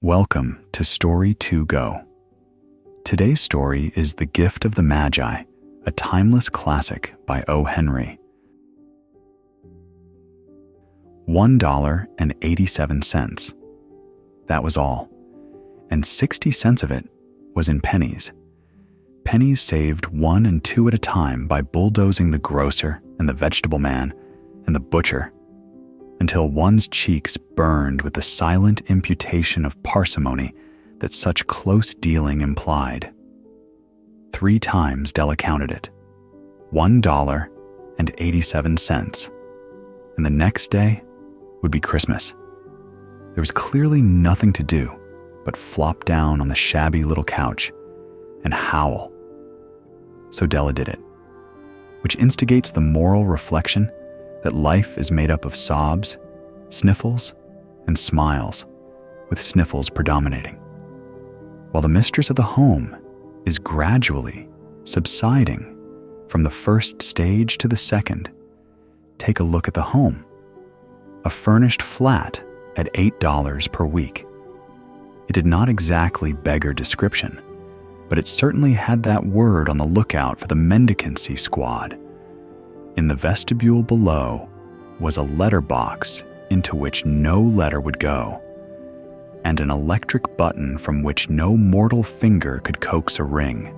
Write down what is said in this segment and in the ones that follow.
Welcome to Story 2 Go. Today's story is The Gift of the Magi, a timeless classic by O. Henry. $1.87. That was all, and 60 cents of it was in pennies. Pennies saved 1 and 2 at a time by bulldozing the grocer and the vegetable man and the butcher, until one's cheeks burned with the silent imputation of parsimony that such close dealing implied. 3 times Della counted it, $1.87, and the next day would be Christmas. There was clearly nothing to do but flop down on the shabby little couch and howl. So Della did it, which instigates the moral reflection that life is made up of sobs, sniffles, and smiles, with sniffles predominating, while the mistress of the home is gradually subsiding from the first stage to the second. Take a look at the home, a furnished flat at $8 per week. It did not exactly beggar description, but it certainly had that word on the lookout for the mendicancy squad. In the vestibule below was a letter box into which no letter would go, and an electric button from which no mortal finger could coax a ring.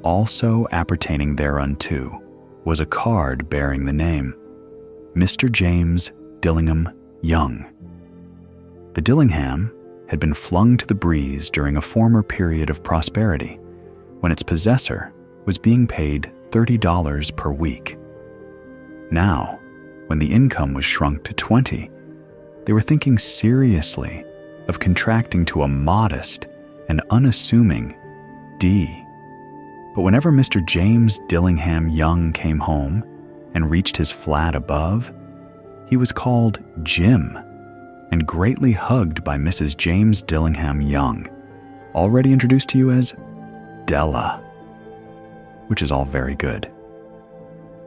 Also appertaining thereunto was a card bearing the name Mr. James Dillingham Young. The Dillingham had been flung to the breeze during a former period of prosperity, when its possessor was being paid $30 per week. Now, when the income was shrunk to 20, they were thinking seriously of contracting to a modest and unassuming D. But whenever Mr. James Dillingham Young came home and reached his flat above, he was called Jim and greatly hugged by Mrs. James Dillingham Young, already introduced to you as Della, which is all very good.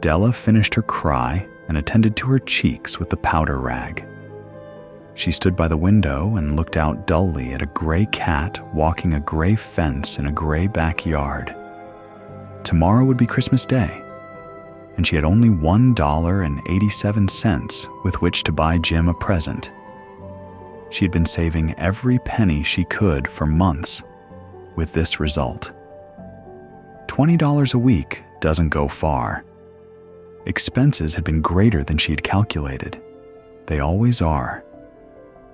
Della finished her cry and attended to her cheeks with the powder rag. She stood by the window and looked out dully at a gray cat walking a gray fence in a gray backyard. Tomorrow would be Christmas Day, and she had only $1.87 with which to buy Jim a present. She had been saving every penny she could for months, with this result. $20 a week doesn't go far. Expenses had been greater than she had calculated. They always are.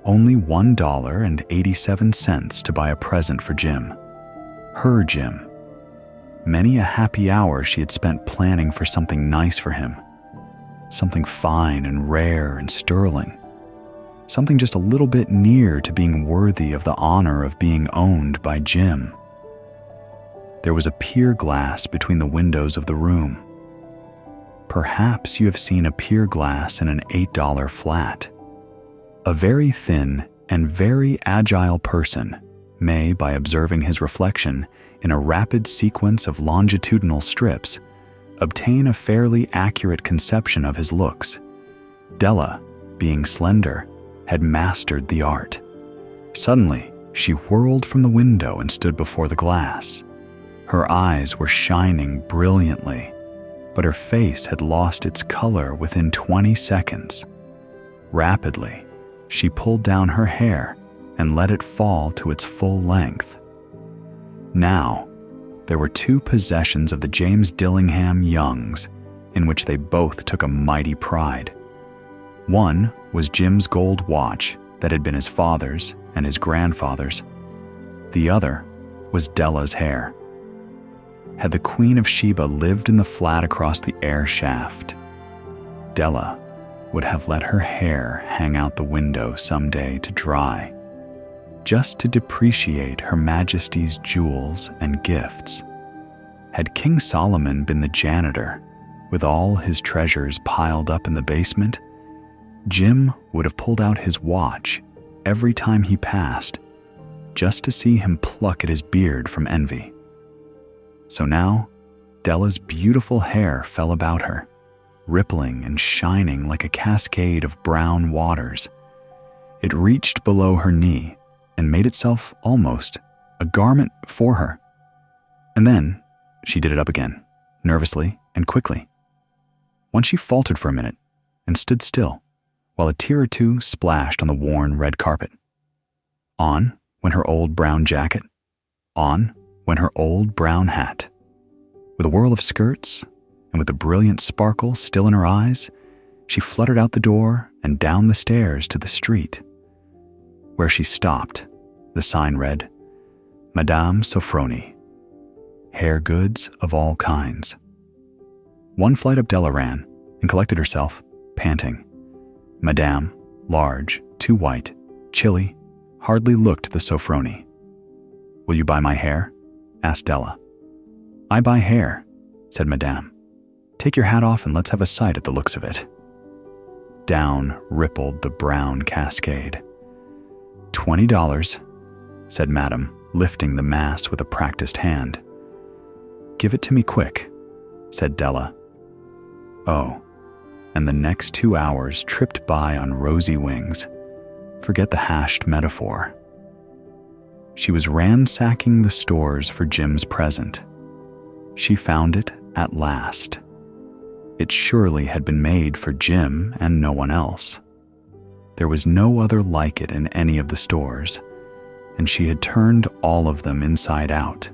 Only $1.87 to buy a present for Jim. Her Jim. Many a happy hour she had spent planning for something nice for him. Something fine and rare and sterling. Something just a little bit near to being worthy of the honor of being owned by Jim. There was a pier glass between the windows of the room. Perhaps you have seen a pier glass in an $8 flat. A very thin and very agile person may, by observing his reflection in a rapid sequence of longitudinal strips, obtain a fairly accurate conception of his looks. Della, being slender, had mastered the art. Suddenly, she whirled from the window and stood before the glass. Her eyes were shining brilliantly, but her face had lost its color within 20 seconds. Rapidly, she pulled down her hair and let it fall to its full length. Now, there were 2 possessions of the James Dillingham Youngs in which they both took a mighty pride. One was Jim's gold watch that had been his father's and his grandfather's. The other was Della's hair. Had the Queen of Sheba lived in the flat across the air shaft, Della would have let her hair hang out the window someday to dry, just to depreciate Her Majesty's jewels and gifts. Had King Solomon been the janitor, with all his treasures piled up in the basement, Jim would have pulled out his watch every time he passed, just to see him pluck at his beard from envy. So now, Della's beautiful hair fell about her, rippling and shining like a cascade of brown waters. It reached below her knee, and made itself almost a garment for her. And then she did it up again, nervously and quickly. Once she faltered for a minute and stood still, while a tear or two splashed on the worn red carpet. On went her old brown jacket. On went her old brown hat. With a whirl of skirts, and with the brilliant sparkle still in her eyes, she fluttered out the door and down the stairs to the street. Where she stopped, the sign read, Madame Sofronie, hair goods of all kinds. One flight up Della ran and collected herself, panting. Madame, large, too white, chilly, hardly looked the Sofronie. Will you buy my hair? Asked Della. I buy hair, said Madame. Take your hat off and let's have a sight at the looks of it. Down rippled the brown cascade. $20, said Madame, lifting the mass with a practiced hand. Give it to me quick, said Della. Oh, and the next 2 hours tripped by on rosy wings. Forget the hashed metaphor. She was ransacking the stores for Jim's present. She found it at last. It surely had been made for Jim and no one else. There was no other like it in any of the stores, and she had turned all of them inside out.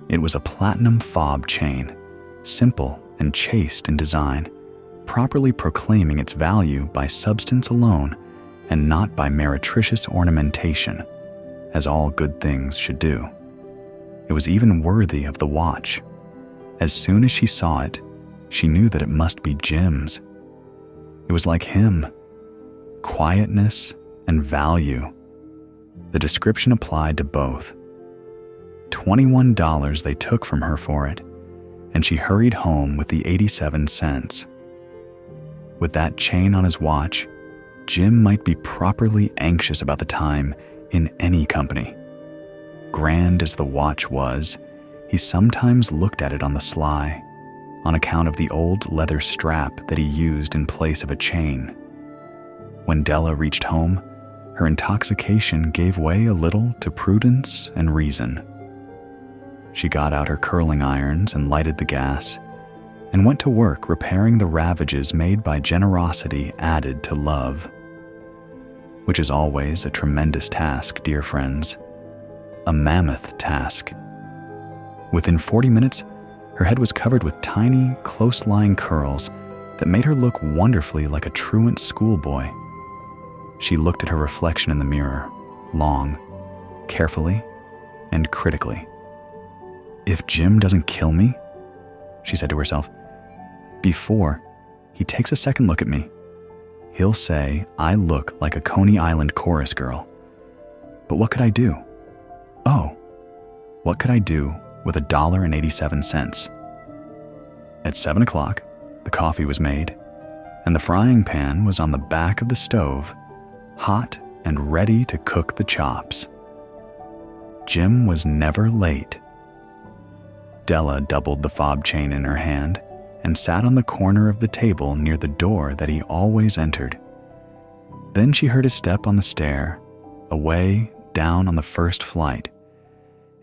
It was a platinum fob chain, simple and chaste in design, properly proclaiming its value by substance alone and not by meretricious ornamentation, as all good things should do. It was even worthy of the watch. As soon as she saw it, she knew that it must be Jim's. It was like him. Quietness and value. The description applied to both. $21 they took from her for it, and she hurried home with the 87 cents. With that chain on his watch, Jim might be properly anxious about the time in any company. Grand as the watch was, he sometimes looked at it on the sly, on account of the old leather strap that he used in place of a chain. When Della reached home, her intoxication gave way a little to prudence and reason. She got out her curling irons and lighted the gas, and went to work repairing the ravages made by generosity added to love. Which is always a tremendous task, dear friends. A mammoth task. Within 40 minutes, her head was covered with tiny, close-lying curls that made her look wonderfully like a truant schoolboy. She looked at her reflection in the mirror, long, carefully, and critically. If Jim doesn't kill me, she said to herself, before he takes a second look at me, he'll say I look like a Coney Island chorus girl. But what could I do? Oh, what could I do with $1.87? At 7 o'clock, the coffee was made, and the frying pan was on the back of the stove, hot and ready to cook the chops. Jim was never late. Della doubled the fob chain in her hand and sat on the corner of the table near the door that he always entered. Then she heard his step on the stair, away down on the first flight,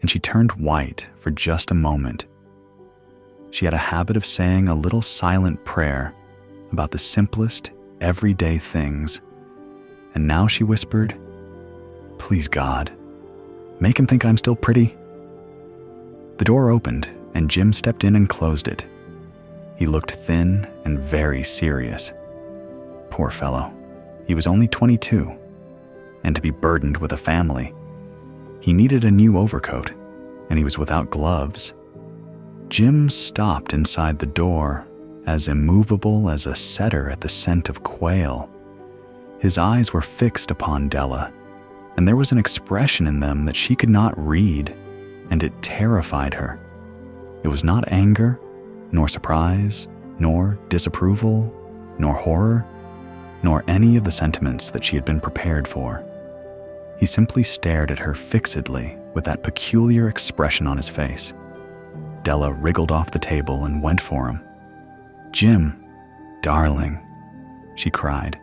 and she turned white for just a moment. She had a habit of saying a little silent prayer about the simplest, everyday things, and now she whispered, "Please God, make him think I'm still pretty." The door opened, and Jim stepped in and closed it. He looked thin and very serious. Poor fellow, he was only 22, and to be burdened with a family. He needed a new overcoat, and he was without gloves. Jim stopped inside the door, as immovable as a setter at the scent of quail. His eyes were fixed upon Della, and there was an expression in them that she could not read, and it terrified her. It was not anger, nor surprise, nor disapproval, nor horror, nor any of the sentiments that she had been prepared for. He simply stared at her fixedly with that peculiar expression on his face. Della wriggled off the table and went for him. "Jim, darling," she cried,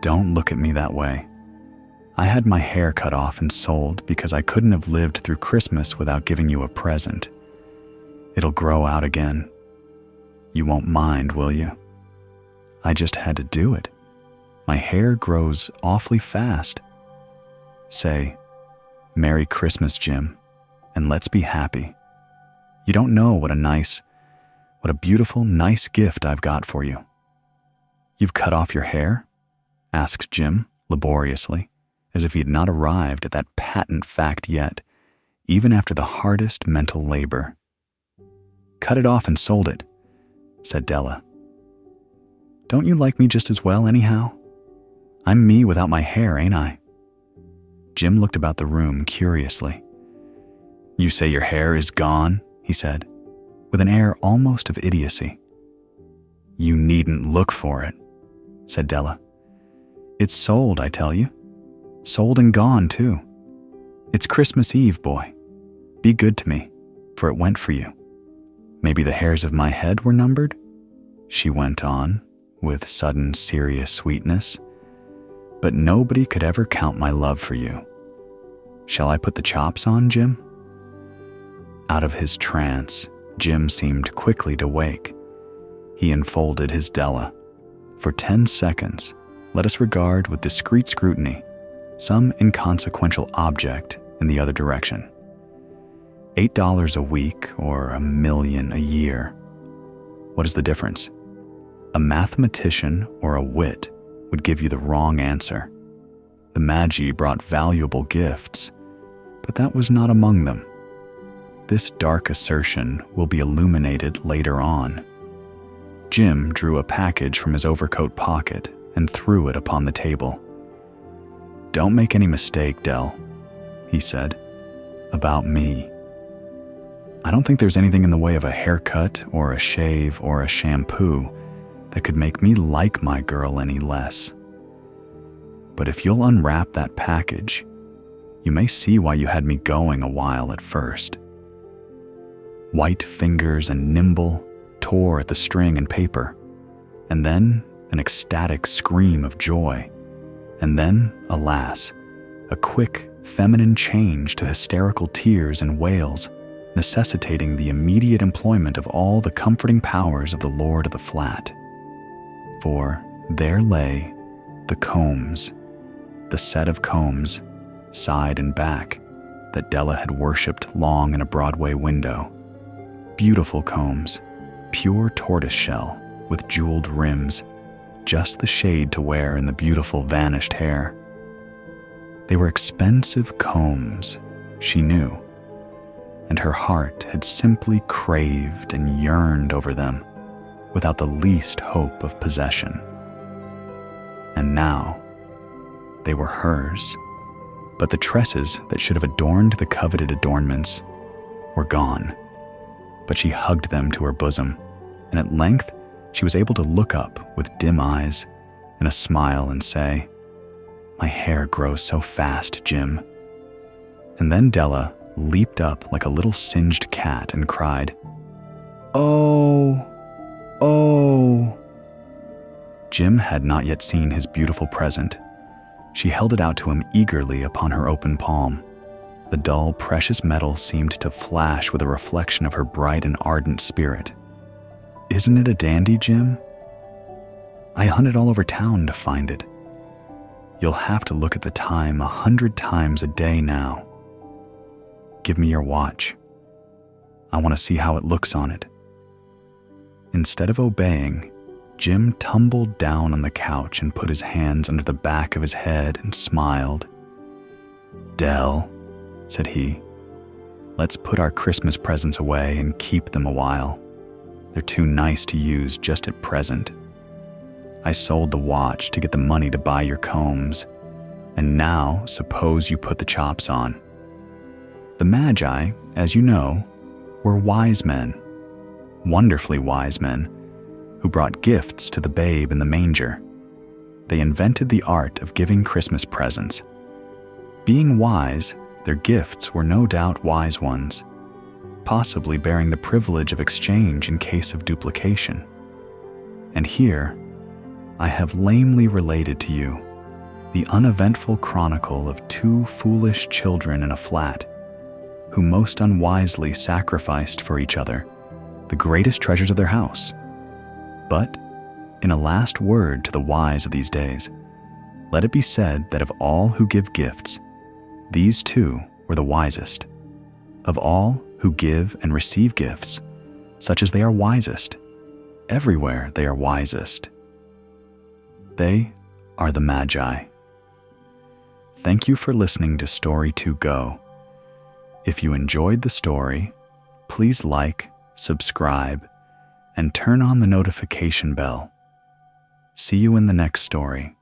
"don't look at me that way. I had my hair cut off and sold because I couldn't have lived through Christmas without giving you a present. It'll grow out again. You won't mind, will you? I just had to do it. My hair grows awfully fast. Say, Merry Christmas, Jim, and let's be happy. You don't know what a beautiful, nice gift I've got for you. You've cut off your hair? Asked Jim laboriously, as if he had not arrived at that patent fact yet, even after the hardest mental labor. Cut it off and sold it, said Della. Don't you like me just as well anyhow? I'm me without my hair, ain't I? Jim looked about the room curiously. You say your hair is gone, he said, with an air almost of idiocy. You needn't look for it, said Della. It's sold, I tell you. Sold and gone, too. It's Christmas Eve, boy. Be good to me, for it went for you. Maybe the hairs of my head were numbered? She went on, with sudden serious sweetness. But nobody could ever count my love for you. Shall I put the chops on, Jim? Out of his trance, Jim seemed quickly to wake. He enfolded his Della. For 10 seconds, let us regard with discreet scrutiny some inconsequential object in the other direction. $8 a week or $1 million a year. What is the difference? A mathematician or a wit would give you the wrong answer. The Magi brought valuable gifts, but that was not among them. This dark assertion will be illuminated later on. Jim drew a package from his overcoat pocket and threw it upon the table. Don't make any mistake, Dell, he said, about me. I don't think there's anything in the way of a haircut or a shave or a shampoo that could make me like my girl any less. But if you'll unwrap that package, you may see why you had me going a while at first. White fingers and nimble tore at the string and paper, and then an ecstatic scream of joy, and then, alas, a quick, feminine change to hysterical tears and wails, necessitating the immediate employment of all the comforting powers of the lord of the flat. For there lay the combs, the set of combs, side and back, that Della had worshipped long in a Broadway window. Beautiful combs, pure tortoiseshell with jeweled rims, just the shade to wear in the beautiful vanished hair. They were expensive combs, she knew, and her heart had simply craved and yearned over them without the least hope of possession. And now, they were hers, but the tresses that should have adorned the coveted adornments were gone. But she hugged them to her bosom, and at length she was able to look up with dim eyes and a smile and say, My hair grows so fast, Jim. And then Della leaped up like a little singed cat and cried, Oh, oh. Jim had not yet seen his beautiful present. She held it out to him eagerly upon her open palm. The dull, precious metal seemed to flash with a reflection of her bright and ardent spirit. Isn't it a dandy, Jim? I hunted all over town to find it. You'll have to look at the time 100 times a day now. Give me your watch. I want to see how it looks on it. Instead of obeying, Jim tumbled down on the couch and put his hands under the back of his head and smiled. Dell, said he, let's put our Christmas presents away and keep them a while. They're too nice to use just at present. I sold the watch to get the money to buy your combs, and now suppose you put the chops on. The Magi, as you know, were wise men, wonderfully wise men, who brought gifts to the babe in the manger. They invented the art of giving Christmas presents. Being wise, their gifts were no doubt wise ones, possibly bearing the privilege of exchange in case of duplication. And here, I have lamely related to you the uneventful chronicle of two foolish children in a flat who most unwisely sacrificed for each other the greatest treasures of their house. But, in a last word to the wise of these days, let it be said that of all who give gifts, these two were the wisest. Of all who give and receive gifts, such as they are wisest, everywhere they are wisest. They are the Magi. Thank you for listening to Story 2 Go. If you enjoyed the story, please like, subscribe, and turn on the notification bell. See you in the next story.